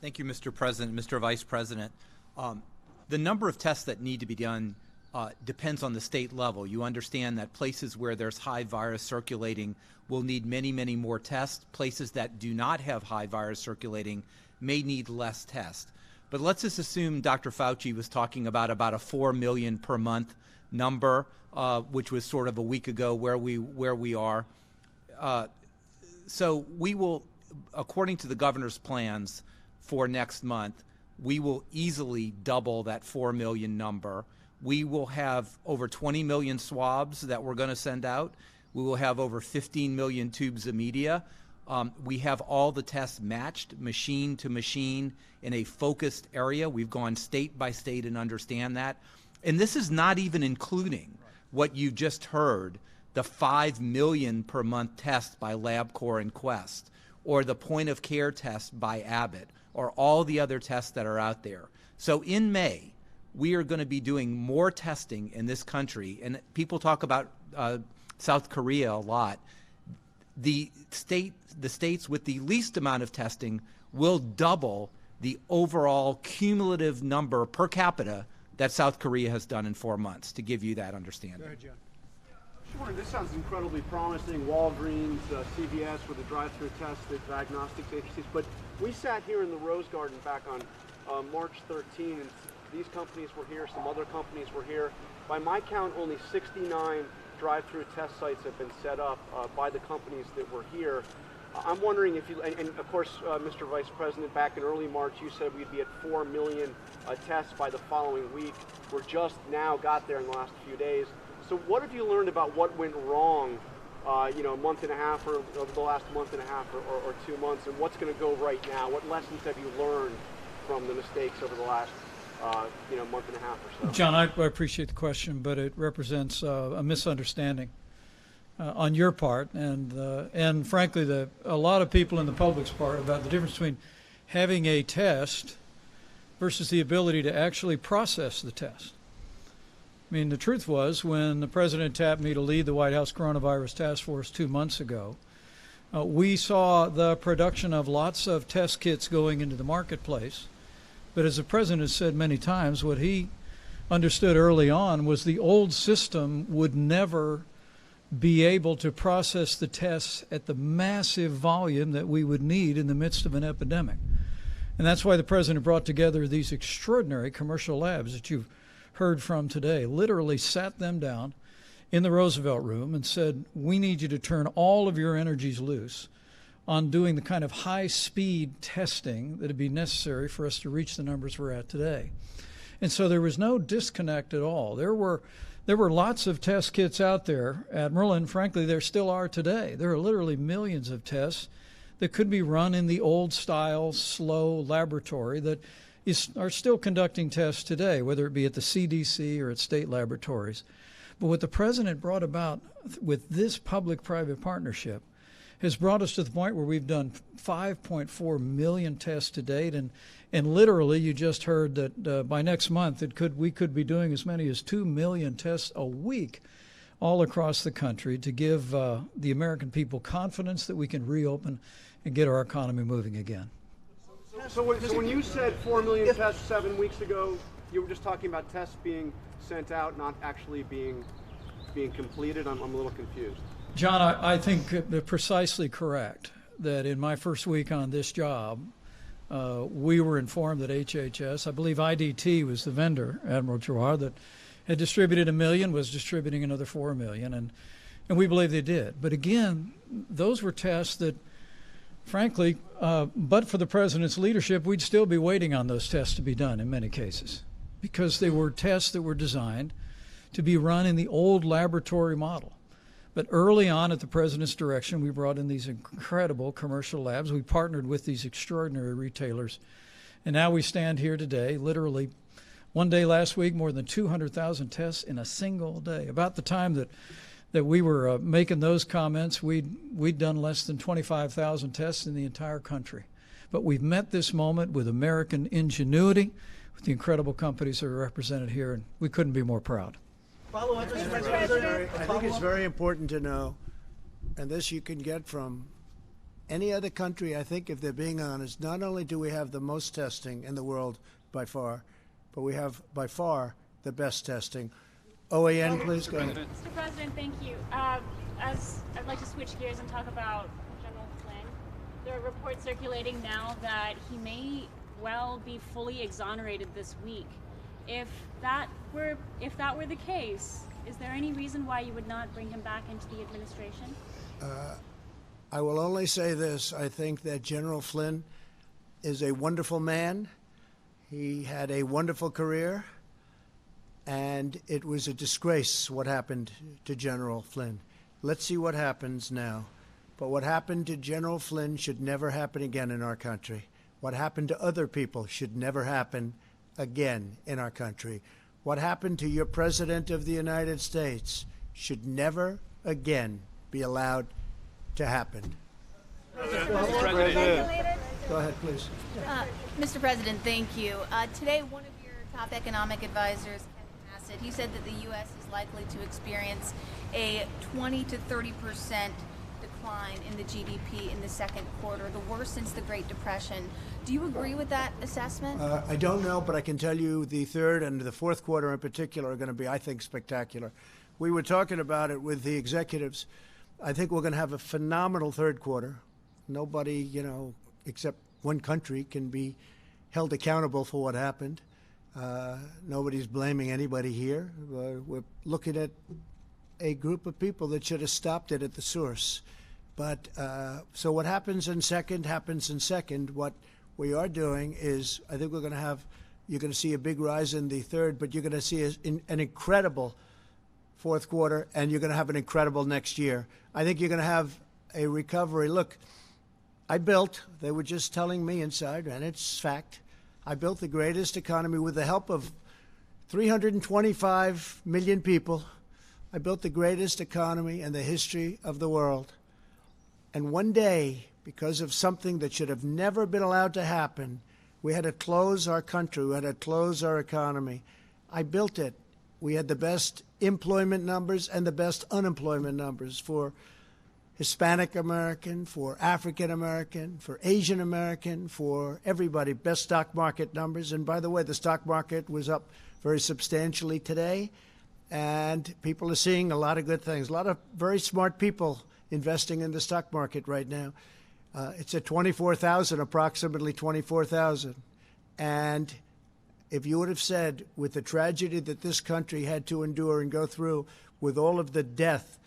Thank you, Mr. President, Mr. Vice President. The number of tests that need to be done depends on the state level. You understand that places where there's high virus circulating will need many, many more tests. Places that do not have high virus circulating may need less tests. But let's just assume Dr. Fauci was talking about a 4 million per month number, which was sort of a week ago where we are. So we will, according to the governor's plans for next month, we will easily double that 4 million number. We will have over 20 million swabs that we're going to send out. We will have over 15 million tubes of media. We have all the tests matched machine to machine in a focused area. We've gone state by state and understand that. And this is not even including what you just heard, the 5 million per month tests by LabCorp and Quest, or the point of care test by Abbott, or all the other tests that are out there. So in May, we are going to be doing more testing in this country. And people talk about South Korea a lot. The states with the least amount of testing will double the overall cumulative number per capita that South Korea has done in 4 months, to give you that understanding. Go ahead, John. Sure, this sounds incredibly promising. Walgreens, CVS with the drive-through tests, the diagnostics agencies. But we sat here in the Rose Garden back on March 13, and these companies were here, some other companies were here. By my count, only 69 drive-through test sites have been set up by the companies that were here. I'm wondering if you, and of course, Mr. Vice President, back in early March, you said we'd be at 4 million tests by the following week. We're just now got there in the last few days. So what have you learned about what went wrong, a month and a half, or over the last month and a half or 2 months, and what's going to go right now? What lessons have you learned from the mistakes over the last month and a half or so? John, I appreciate the question, but it represents a misunderstanding on your part and frankly, a lot of people in the public's part about the difference between having a test versus the ability to actually process the test. I mean, the truth was, when the president tapped me to lead the White House Coronavirus Task Force 2 months ago, we saw the production of lots of test kits going into the marketplace. But as the president has said many times, what he understood early on was the old system would never be able to process the tests at the massive volume that we would need in the midst of an epidemic. And that's why the president brought together these extraordinary commercial labs that you've heard from today, literally sat them down in the Roosevelt Room and said, we need you to turn all of your energies loose on doing the kind of high-speed testing that would be necessary for us to reach the numbers we're at today. And so there was no disconnect at all. There were lots of test kits out there, Admiral, and frankly, there still are today. There are literally millions of tests that could be run in the old-style, slow laboratory that are still conducting tests today, whether it be at the CDC or at state laboratories. But what the President brought about with this public-private partnership has brought us to the point where we've done 5.4 million tests to date, and literally, you just heard that by next month we could be doing as many as 2 million tests a week all across the country to give the American people confidence that we can reopen and get our economy moving again. So when you said 4 million tests 7 weeks ago, you were just talking about tests being sent out, not actually being completed? I'm a little confused. John, I think precisely correct that in my first week on this job, we were informed that HHS, I believe IDT was the vendor, Admiral Giroir, that had distributed 1 million, was distributing another 4 million, and we believe they did. But again, those were tests that, frankly, but for the President's leadership, we'd still be waiting on those tests to be done in many cases, because they were tests that were designed to be run in the old laboratory model. But early on, at the President's direction, we brought in these incredible commercial labs. We partnered with these extraordinary retailers. And now we stand here today, literally one day last week, more than 200,000 tests in a single day. About the time that we were making those comments, we'd done less than 25,000 tests in the entire country. But we've met this moment with American ingenuity, with the incredible companies that are represented here, and we couldn't be more proud. I think it's very important to know, and this you can get from any other country, I think, if they're being honest. Not only do we have the most testing in the world by far, but we have by far the best testing. OAN, please go ahead. Mr. President, thank you. As I'd like to switch gears and talk about General Flynn. There are reports circulating now that he may well be fully exonerated this week. If that were the case, is there any reason why you would not bring him back into the administration? I will only say this. I think that General Flynn is a wonderful man. He had a wonderful career, and it was a disgrace what happened to General Flynn. Let's see what happens now. But what happened to General Flynn should never happen again in our country. What happened to other people should never happen again in our country. What happened to your President of the United States should never again be allowed to happen. Go ahead, please. Mr. President, thank you. Today, one of your top economic advisors, Kevin Hassett, he said that the U.S. is likely to experience a 20 to 30% decline in the GDP in the second quarter, the worst since the Great Depression. Do you agree with that assessment? I don't know, but I can tell you the third and the fourth quarter in particular are going to be, I think, spectacular. We were talking about it with the executives. I think we're going to have a phenomenal third quarter. Nobody, except one country can be held accountable for what happened. Nobody's blaming anybody here. We're looking at a group of people that should have stopped it at the source. But so what happens in second happens in second. What we are doing is, I think you're going to see a big rise in the third, but you're going to see an incredible fourth quarter, and you're going to have an incredible next year. I think you're going to have a recovery. Look, they were just telling me inside, and it's fact, I built the greatest economy with the help of 325 million people. I built the greatest economy in the history of the world. And one day, because of something that should have never been allowed to happen, we had to close our country. We had to close our economy. I built it. We had the best employment numbers and the best unemployment numbers for Hispanic American, for African American, for Asian American, for everybody. Best stock market numbers. And by the way, the stock market was up very substantially today. And people are seeing a lot of good things. A lot of very smart people investing in the stock market right now. It's at 24,000, approximately 24,000. And if you would have said, with the tragedy that this country had to endure and go through, with all of the death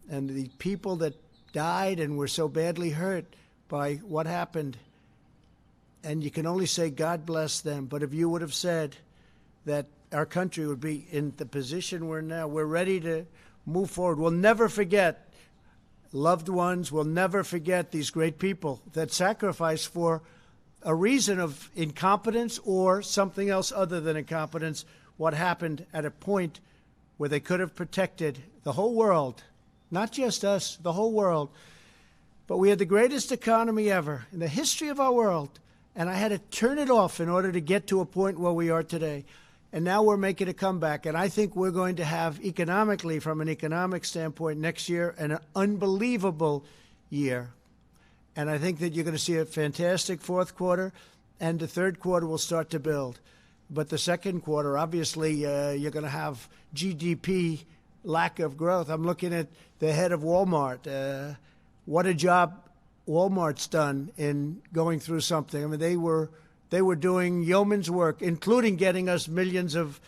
and the people that died and were so badly hurt, by what happened. And you can only say God bless them. But if you would have said that our country would be in the position we're now, we're ready to move forward. We'll never forget loved ones. We'll never forget these great people that sacrificed for a reason of incompetence or something else other than incompetence, what happened at a point where they could have protected the whole world, not just us, the whole world. But we had the greatest economy ever in the history of our world, and I had to turn it off in order to get to a point where we are today. And now we're making a comeback, and I think we're going to have economically, from an economic standpoint, next year an unbelievable year. And I think that you're going to see a fantastic fourth quarter, and the third quarter will start to build. But the second quarter, obviously, you're going to have GDP lack of growth. I'm looking at the head of Walmart. What a job Walmart's done in going through something. I mean, they were doing yeoman's work, including getting us millions of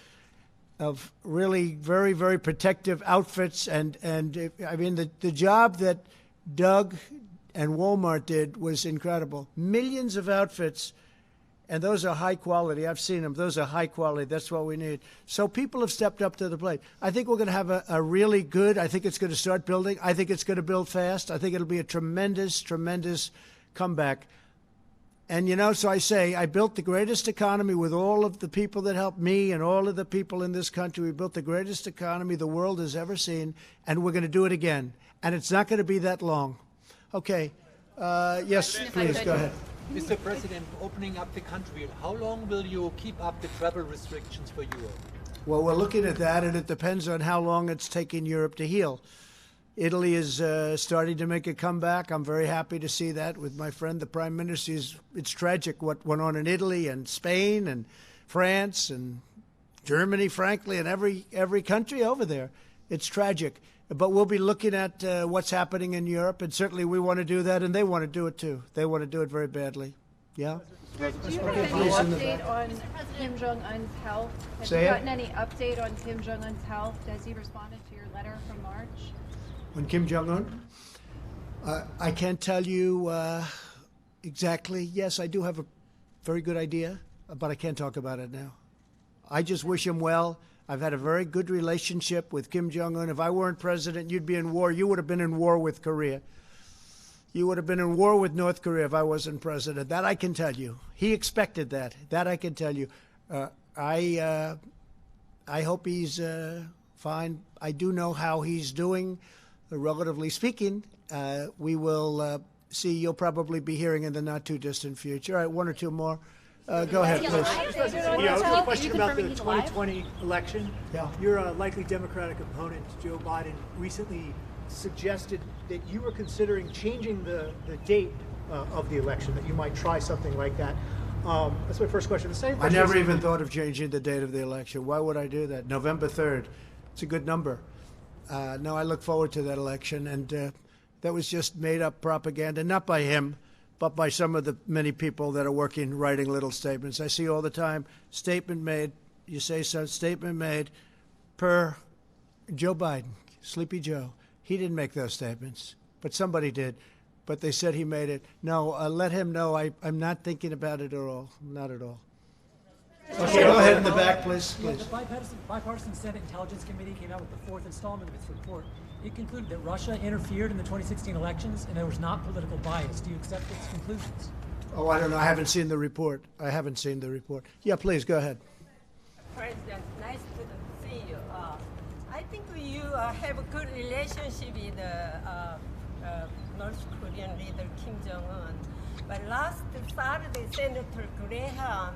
really very, very protective outfits. And I mean, the job that Doug and Walmart did was incredible. Millions of outfits, and those are high quality. I've seen them. Those are high quality. That's what we need. So people have stepped up to the plate. I think we're going to have a really good, I think it's going to start building. I think it's going to build fast. I think it'll be a tremendous, tremendous comeback. And, so I say I built the greatest economy with all of the people that helped me and all of the people in this country. We built the greatest economy the world has ever seen, and we're going to do it again. And it's not going to be that long. Okay. Yes, please, go ahead. Mr. President, opening up the country, how long will you keep up the travel restrictions for Europe? Well, we're looking at that, and it depends on how long it's taking Europe to heal. Italy is starting to make a comeback. I'm very happy to see that with my friend, the Prime Minister. It's tragic what went on in Italy and Spain and France and Germany, frankly, and every country over there. It's tragic. But we'll be looking at what's happening in Europe, and certainly we want to do that, and they want to do it too. They want to do it very badly. Yeah? Do you have any update on Kim Jong-un's health? Have you gotten any update on Kim Jong-un's health? Has he responded to your letter from March? On Kim Jong-un? I can't tell you exactly. Yes, I do have a very good idea, but I can't talk about it now. I just wish him well. I've had a very good relationship with Kim Jong-un. If I weren't president, you'd be in war. You would have been in war with Korea. You would have been in war with North Korea if I wasn't president. That I can tell you. He expected that. That I can tell you. I hope he's fine. I do know how he's doing, relatively speaking. We will see. You'll probably be hearing in the not-too-distant future. All right, one or two more. Go ahead, please. Yeah, a question about the 2020 election. Yeah. Your likely Democratic opponent, Joe Biden, recently suggested that you were considering changing the date of the election, that you might try something like that. That's my first question. The same I question never even thought of changing the date of the election. Why would I do that? November 3rd. It's a good number. No, I look forward to that election, and that was just made-up propaganda, not by him, but by some of the many people that are writing little statements. I see all the time, statement made, you say so, statement made per Joe Biden, Sleepy Joe. He didn't make those statements, but somebody did. But they said he made it. No, let him know I'm not thinking about it at all, not at all. Okay, go ahead in the back, please. The bipartisan Senate Intelligence Committee came out with the fourth installment of its report. It concluded that Russia interfered in the 2016 elections and there was not political bias. Do you accept its conclusions? Oh, I don't know. I haven't seen the report. Yeah, please, go ahead. President, nice to see you. I think you have a good relationship with North Korean leader Kim Jong-un. But last Saturday, Senator Graham,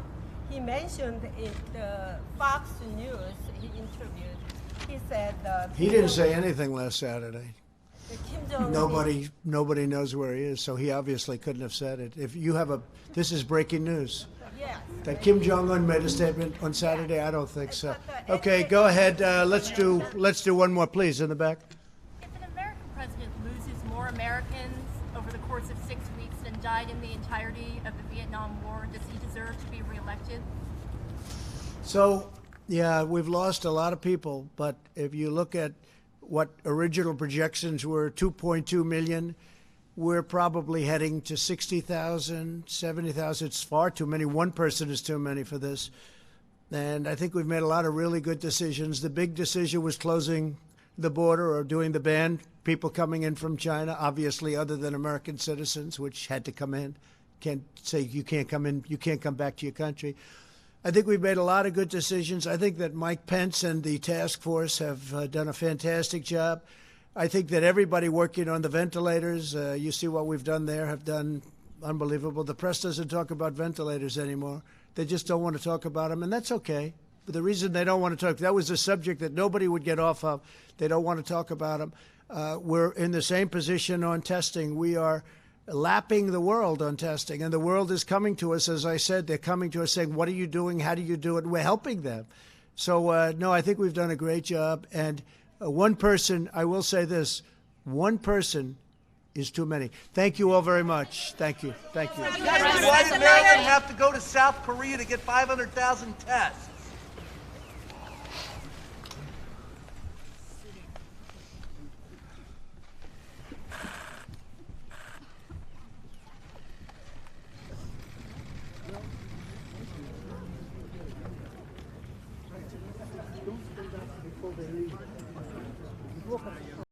he mentioned in the Fox News, he interviewed, he said... he didn't say anything last Saturday. Kim Jong-un nobody knows where he is, so he obviously couldn't have said it. If you have this is breaking news. Yes. That Kim Jong-un made a statement on Saturday? I don't think so. Okay, go ahead. Let's do one more, please, in the back. If an American president loses more Americans over the course of 6 weeks than died in the entirety of the Vietnam War, does he deserve to be reelected? So, yeah, we've lost a lot of people, but if you look at what original projections were, 2.2 million, we're probably heading to 60,000, 70,000. It's far too many. One person is too many for this. And I think we've made a lot of really good decisions. The big decision was closing the border or doing the ban, people coming in from China, obviously other than American citizens, which had to come in. Can't say you can't come in, you can't come back to your country. I think we've made a lot of good decisions. I think that Mike Pence and the task force have done a fantastic job. I think that everybody working on the ventilators, you see what we've done there, have done unbelievable. The press doesn't talk about ventilators anymore. They just don't want to talk about them, and that's okay. But the reason they don't want to talk, that was a subject that nobody would get off of. They don't want to talk about them. We're in the same position on testing. We are lapping the world on testing, and the world is coming to us. As I said, they're coming to us saying, what are you doing? How do you do it? We're helping them. So, no, I think we've done a great job. And one person, I will say this, one person is too many. Thank you all very much. Thank you. Thank you. Why did Maryland have to go to South Korea to get 500,000 tests?